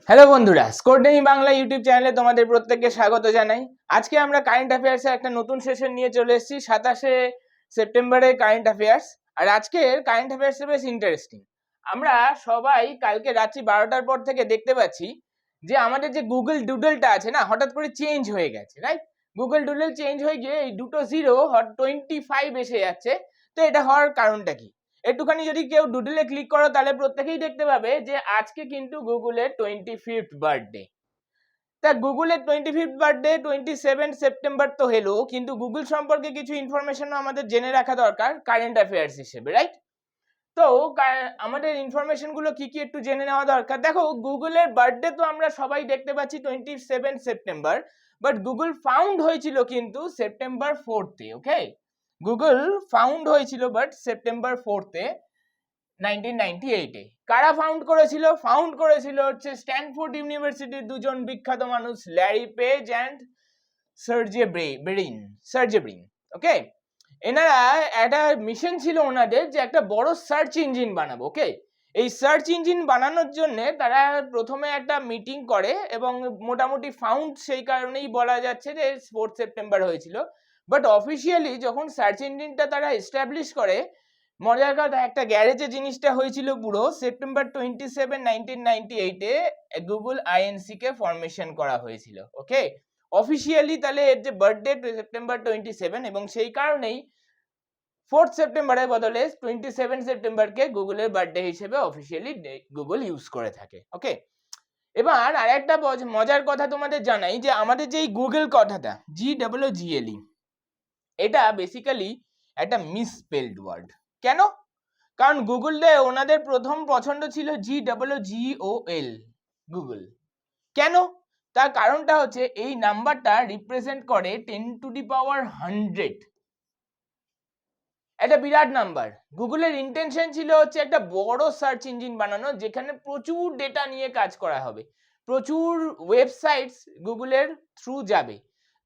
Hello বন্ধুরা, স্কোরডেমি Bangla YouTube চ্যানেলে তোমাদের প্রত্যেককে স্বাগত জানাই। আজকে আমরা কারেন্ট অ্যাফেয়ার্সের একটা নতুন সেশন নিয়ে চলে এসেছি 27শে সেপ্টেম্বরে কারেন্ট অ্যাফেয়ার্স। আর আজকের কারেন্ট অ্যাফেয়ার্সটা বেশ ইন্টারেস্টিং। আমরা সবাই কালকে রাত্রি 12টার পর থেকে দেখতে পাচ্ছি যে আমাদের যে গুগল ডুডলটা আছে না, হঠাৎ করে চেঞ্জ হয়ে গেছে, রাইট? গুগল ডুডল চেঞ্জ হয়ে গিয়ে এই দুটো 25 এসে যাচ্ছে। তো এটা হওয়ার কারণটা কি? একটুখানি যদি কেউ ডুডলে ক্লিক করো তাহলে প্রত্যেকেই দেখতে পাবে যে আজকে কিন্তু গুগলের 25th বার্থডে। তা গুগলের 25th বার্থডে 27 সেপ্টেম্বর তো হলো, কিন্তু গুগল সম্পর্কে কিছু ইনফরমেশন আমাদের জেনে রাখা দরকার কারেন্ট অ্যাফেয়ার্স হিসেবে, রাইট? তো আমাদের ইনফরমেশন গুলো কি কি একটু জেনে নেওয়া দরকার। দেখো, গুগলের বার্থডে তো আমরা সবাই দেখতে পাচ্ছি 27 সেপ্টেম্বর, বাট গুগল ফাউন্ড হয়েছিল কিন্তু সেপ্টেম্বর 4th। ওকে, গুগল ফাউন্ড হয়েছিল বাট সেপ্টেম্বর 4th 1998-এ। কারা ফাউন্ড করেছিল? ফাউন্ড করেছিল হচ্ছে স্ট্যানফোর্ড ইউনিভার্সিটির দুজন বিখ্যাত মানুষ, ল্যারি পেজ অ্যান্ড সার্জে ব্রিন। ওকে, এনারা একটা মিশন ছিল ওনাদের যে একটা বড় সার্চ ইঞ্জিন বানাবো। ওকে, এই সার্চ ইঞ্জিন বানানোর জন্য তারা প্রথমে একটা মিটিং করে এবং মোটামুটি ফাউন্ড সেই কারণেই বলা যাচ্ছে যে 4 সেপ্টেম্বর হয়েছিল। বাট অফিসিয়ালি যখন সার্চ ইঞ্জিনটা তারা এস্টাবলিশ করে, মজার কথা, একটা গ্যারেজে জিনিসটা হয়েছিল পুরো সেপ্টেম্বর 27, 1998-এ গুগল আইএনসি কে ফরমেশন করা হয়েছিল। ওকে, অফিসিয়ালি তাহলে এর যে বার্থডে সেপ্টেম্বর 27, এবং সেই কারণেই 4 সেপ্টেম্বরের বদলে 27 সেপ্টেম্বরকে গুগলের বার্থডে হিসেবে অফিসিয়ালি গুগল ইউজ করে থাকে। ওকে, এবার আরেকটা মজার কথা তোমাদের জানাই যে আমাদের যে গুগল কথাটা GWGLE, এটা বেসিক্যালি একটা মিসস্পেলড ওয়ার্ড। কেন? কারণ গুগলে ওনাদের প্রথম পছন্দ ছিল GWGOL, গুগল। কেন? তার কারণটা হচ্ছে এই নাম্বারটা রিপ্রেজেন্ট করে 10⁻100। একটা বিরাট নাম্বার। গুগলের ইন্টেনশন ছিল হচ্ছে একটা বড় সার্চ ইঞ্জিন বানানো যেখানে প্রচুর ডেটা নিয়ে কাজ করা হবে, প্রচুর ওয়েবসাইটস গুগলের থ্রু যাবে।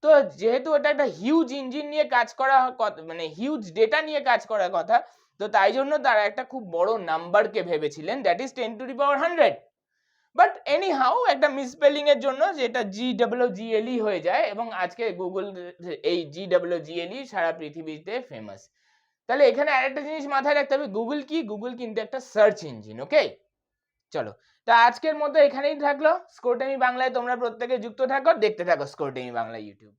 তো যেহেতু এটা একটা হিউজ ইঞ্জিন নিয়ে কাজ করা, মানে হিউজ ডেটা নিয়ে কাজ করার কথা, তো তাই জন্য তারা একটা খুব বড় নাম্বারকে ভেবেছিলেন, that is 10⁻100। But any how একটা মিসস্পেলিং এর জন্য যেটা GWGLE হয়ে যায়, এবং আজকে গুগল এই GWGLE সারা পৃথিবীতে ফেমাস। তাহলে এখানে আরেকটা জিনিস মাথায় রাখতে হবে, গুগল কি? গুগল কিন্তু একটা সার্চ ইঞ্জিন। ওকে, চলো, তা আজকের মতো এখানেই থাকলো। স্কোরডেমি বাংলায় তোমরা প্রত্যেকে যুক্ত থাকো, দেখতে থাকো স্কোরডেমি বাংলা ইউটিউব।